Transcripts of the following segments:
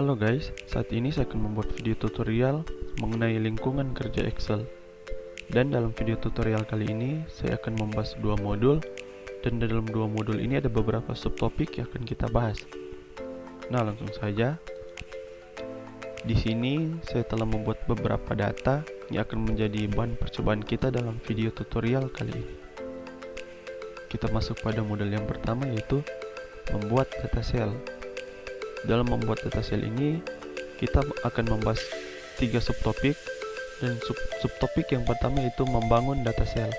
Halo guys, saat ini saya akan membuat video tutorial mengenai lingkungan kerja Excel. Dan dalam video tutorial kali ini, saya akan membahas dua modul. Dan dalam dua modul ini ada beberapa subtopik yang akan kita bahas. Nah, langsung saja. Di sini saya telah membuat beberapa data yang akan menjadi bahan percobaan kita dalam video tutorial kali ini. Kita masuk pada modul yang pertama, yaitu membuat data cell. Dalam membuat data cell ini, kita akan membahas 3 subtopik, dan subtopik yang pertama yaitu membangun data cell.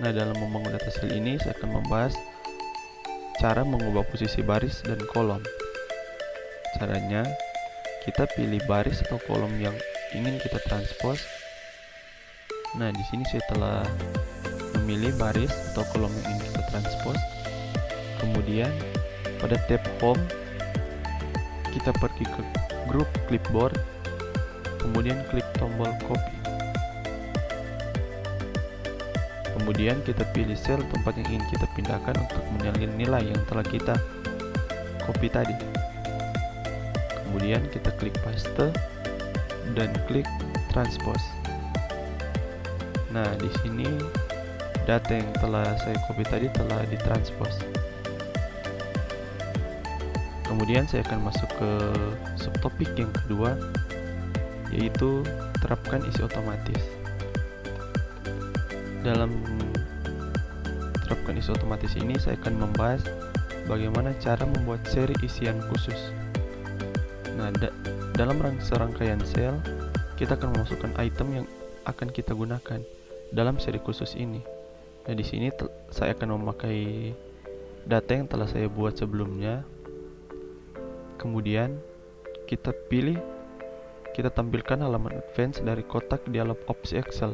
Nah, dalam membangun data cell ini saya akan membahas cara mengubah posisi baris dan kolom. Caranya, kita pilih baris atau kolom yang ingin kita transpose. Nah, di sini saya telah memilih baris atau kolom yang ingin kita transpose. Kemudian pada tab home, kita pergi ke grup clipboard, kemudian klik tombol copy. Kemudian kita pilih sel tempat yang ingin kita pindahkan untuk menyalin nilai yang telah kita copy tadi. Kemudian kita klik paste dan klik transpose. Nah, di sini data yang telah saya copy tadi telah ditranspose. Kemudian saya akan masuk ke subtopik yang kedua, yaitu terapkan isi otomatis. Dalam terapkan isi otomatis ini saya akan membahas bagaimana cara membuat seri isian khusus. Nah, dalam serangkaian sel, kita akan memasukkan item yang akan kita gunakan dalam seri khusus ini. Nah, di sini saya akan memakai data yang telah saya buat sebelumnya. Kemudian kita tampilkan halaman advance dari kotak dialog opsi Excel.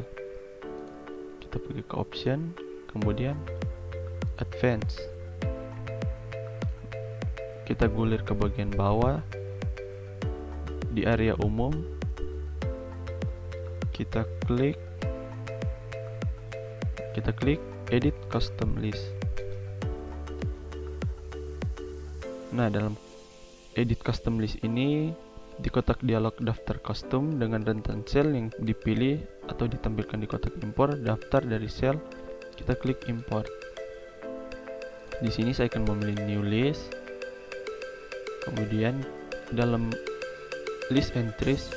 Kita pergi ke option, kemudian advance. Kita gulir ke bagian bawah di area umum. Kita klik edit custom list. Nah, dalam edit custom list ini, di kotak dialog daftar custom dengan rentan sel yang dipilih atau ditampilkan di kotak impor daftar dari sel, kita klik import. Di sini saya akan memilih new list. Kemudian dalam list entries,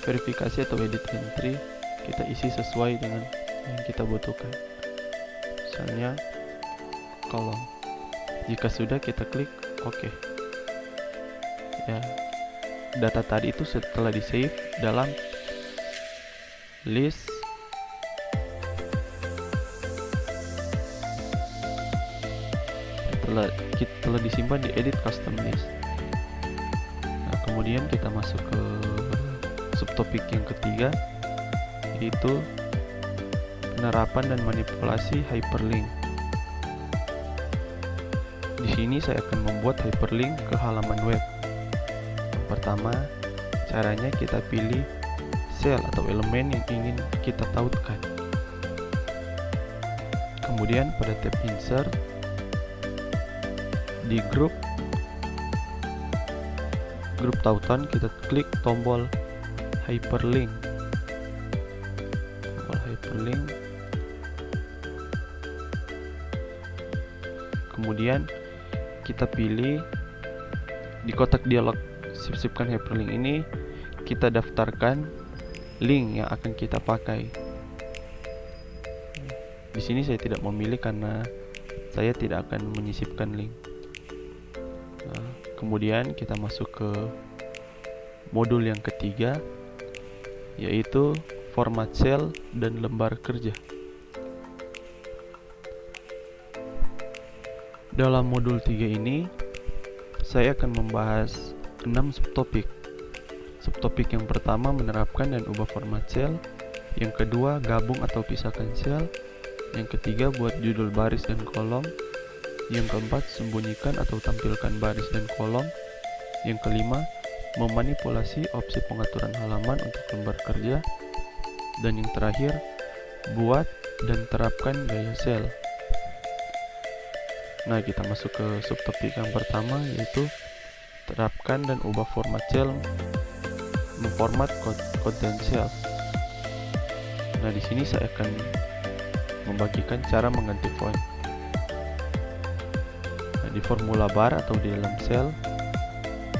verifikasi atau edit entry, kita isi sesuai dengan yang kita butuhkan. Misalnya kolom. Jika sudah, kita klik OK. Ya, data tadi itu setelah di save dalam list telah disimpan di edit custom list. Nah, kemudian kita masuk ke subtopik yang ketiga, yaitu penerapan dan manipulasi hyperlink. Di sini saya akan membuat hyperlink ke halaman web. Pertama, caranya kita pilih sel atau elemen yang ingin kita tautkan. Kemudian pada tab insert, di grup tautan, kita klik tombol hyperlink. Kemudian kita pilih di kotak dialog sisipkan hyperlink ini, kita daftarkan link yang akan kita pakai. Di sini saya tidak memilih karena saya tidak akan menyisipkan link. Nah, kemudian kita masuk ke modul yang ketiga, yaitu format sel dan lembar kerja. Dalam modul 3 ini, saya akan membahas 6 subtopik. Subtopik yang pertama menerapkan dan ubah format sel, yang kedua gabung atau pisahkan sel, yang ketiga buat judul baris dan kolom, yang keempat sembunyikan atau tampilkan baris dan kolom, yang kelima memanipulasi opsi pengaturan halaman untuk lembar kerja, dan yang terakhir buat dan terapkan gaya sel. Nah, kita masuk ke subtopik yang pertama, yaitu terapkan dan ubah format cell, memformat konten cell. Nah, di sini saya akan membagikan cara mengganti font. Nah, di formula bar atau di dalam cell,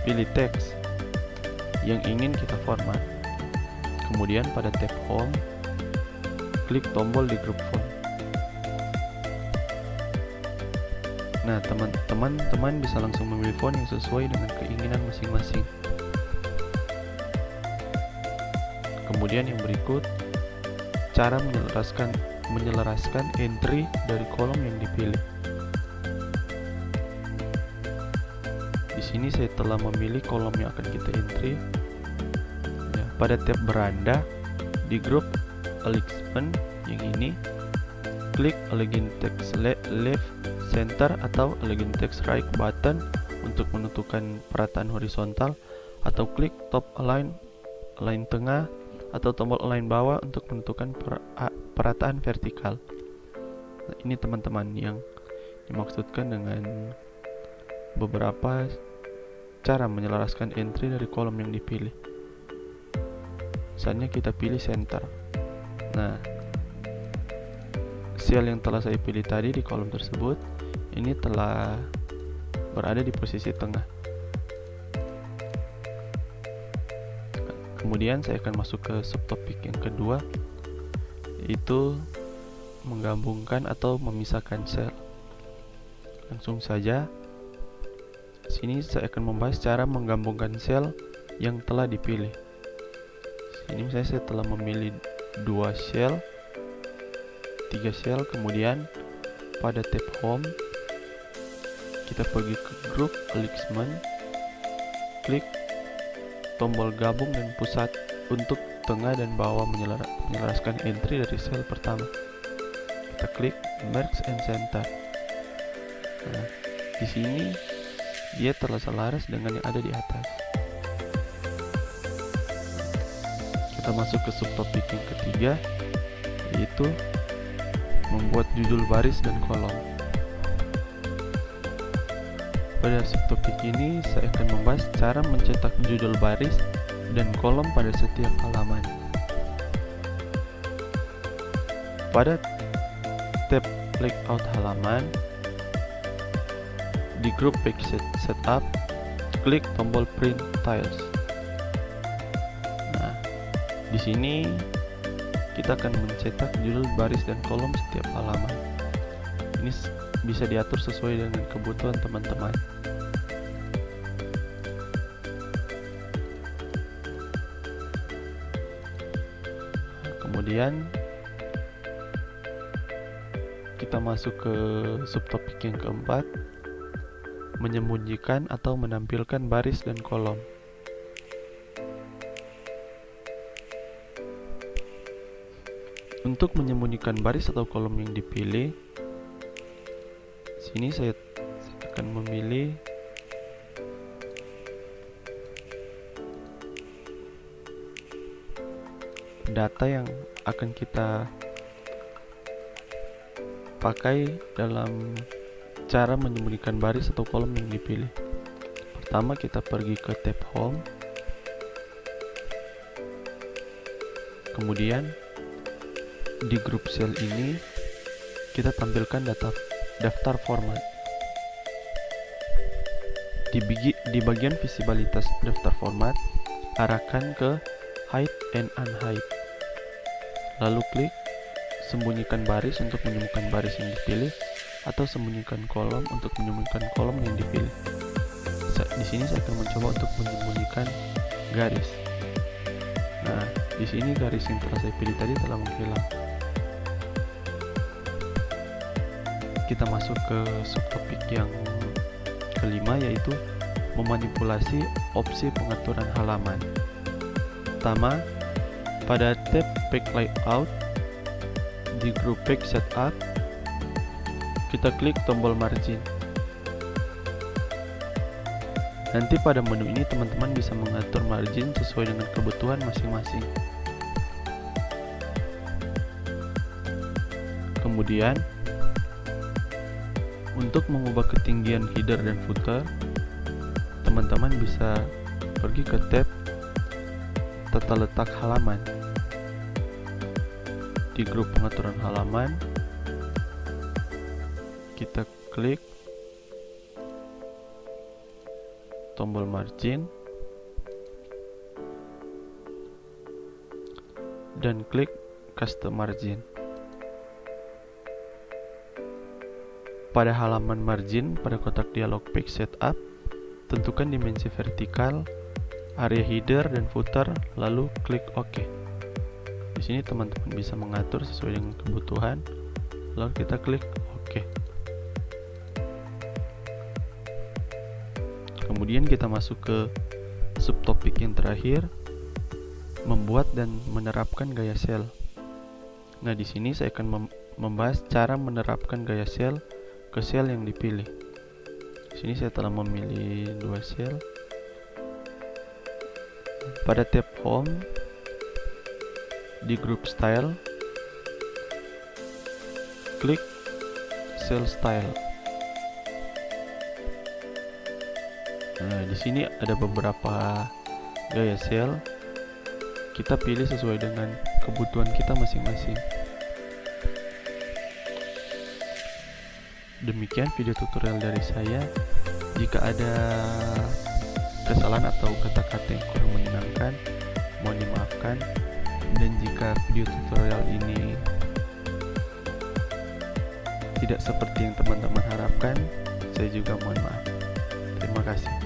pilih teks yang ingin kita format. Kemudian pada tab home, klik tombol di grup font. Nah, teman-teman bisa langsung memilih font yang sesuai dengan keinginan masing-masing. Kemudian yang berikut, cara menyelaraskan entry dari kolom yang dipilih. Di sini saya telah memilih kolom yang akan kita entry. Ya, pada tab beranda di grup alignment yang ini, klik align text left center atau align text right button untuk menentukan perataan horizontal, atau klik top align tengah, atau tombol align bawah untuk menentukan perataan vertikal. Nah, ini teman-teman yang dimaksudkan dengan beberapa cara menyelaraskan entry dari kolom yang dipilih. Misalnya kita pilih center. Nah, sel yang telah saya pilih tadi di kolom tersebut ini telah berada di posisi tengah. Kemudian saya akan masuk ke subtopik yang kedua, yaitu menggabungkan atau memisahkan sel. Langsung saja, sini saya akan membahas cara menggabungkan sel yang telah dipilih. Sini misalnya saya telah memilih 2 sel, 3 sel, kemudian pada tab home kita pergi ke grup alignment, klik tombol gabung dan pusat untuk tengah dan bawah menyelaraskan entry dari sel pertama. Kita klik merge and center. Nah, di sini dia telah selaras dengan yang ada di atas. Kita masuk ke subtopik yang ketiga, yaitu membuat judul baris dan kolom. Pada subtopik ini saya akan membahas cara mencetak judul baris dan kolom pada setiap halaman. Pada tab layout halaman di grup page setup, klik tombol print tiles. Nah, di sini kita akan mencetak judul baris dan kolom setiap halaman. Ini bisa diatur sesuai dengan kebutuhan teman-teman. Kemudian kita masuk ke subtopik yang keempat, menyembunyikan atau menampilkan baris dan kolom. Untuk menyembunyikan baris atau kolom yang dipilih, sini saya akan memilih data yang akan kita pakai dalam cara menyembunyikan baris atau kolom yang dipilih. Pertama, kita pergi ke tab home, kemudian di grup sel ini kita tampilkan daftar format. Di bagian visibilitas daftar format, arahkan ke hide and unhide. Lalu klik sembunyikan baris untuk menyembunyikan baris yang dipilih, atau sembunyikan kolom untuk menyembunyikan kolom yang dipilih. Di sini saya akan mencoba untuk menyembunyikan garis. Nah, di sini garis yang telah saya pilih tadi telah menghilang. Kita masuk ke subtopik yang kelima, yaitu memanipulasi opsi pengaturan halaman. Pertama, pada tab page layout di grup page setup, kita klik tombol margin. Nanti pada menu ini teman-teman bisa mengatur margin sesuai dengan kebutuhan masing-masing. Kemudian, untuk mengubah ketinggian header dan footer, teman-teman bisa pergi ke tab tata letak halaman. Di grup pengaturan halaman, kita klik tombol margin dan klik custom margin. Pada halaman margin, pada kotak dialog page setup, tentukan dimensi vertikal, area header dan footer, lalu klik OK. Di sini teman-teman bisa mengatur sesuai dengan kebutuhan, lalu kita klik OK. Kemudian kita masuk ke subtopik yang terakhir, membuat dan menerapkan gaya sel. Nah, di sini saya akan membahas cara menerapkan gaya sel ke sel yang dipilih. Di sini saya telah memilih 2 sel. Pada tab Home, di Group Style, klik Cell Style. Nah, di sini ada beberapa gaya sel. Kita pilih sesuai dengan kebutuhan kita masing-masing. Demikian video tutorial dari saya. Jika ada kesalahan atau kata-kata yang kurang menyenangkan, mohon dimaafkan. Dan jika video tutorial ini tidak seperti yang teman-teman harapkan, saya juga mohon maaf. Terima kasih.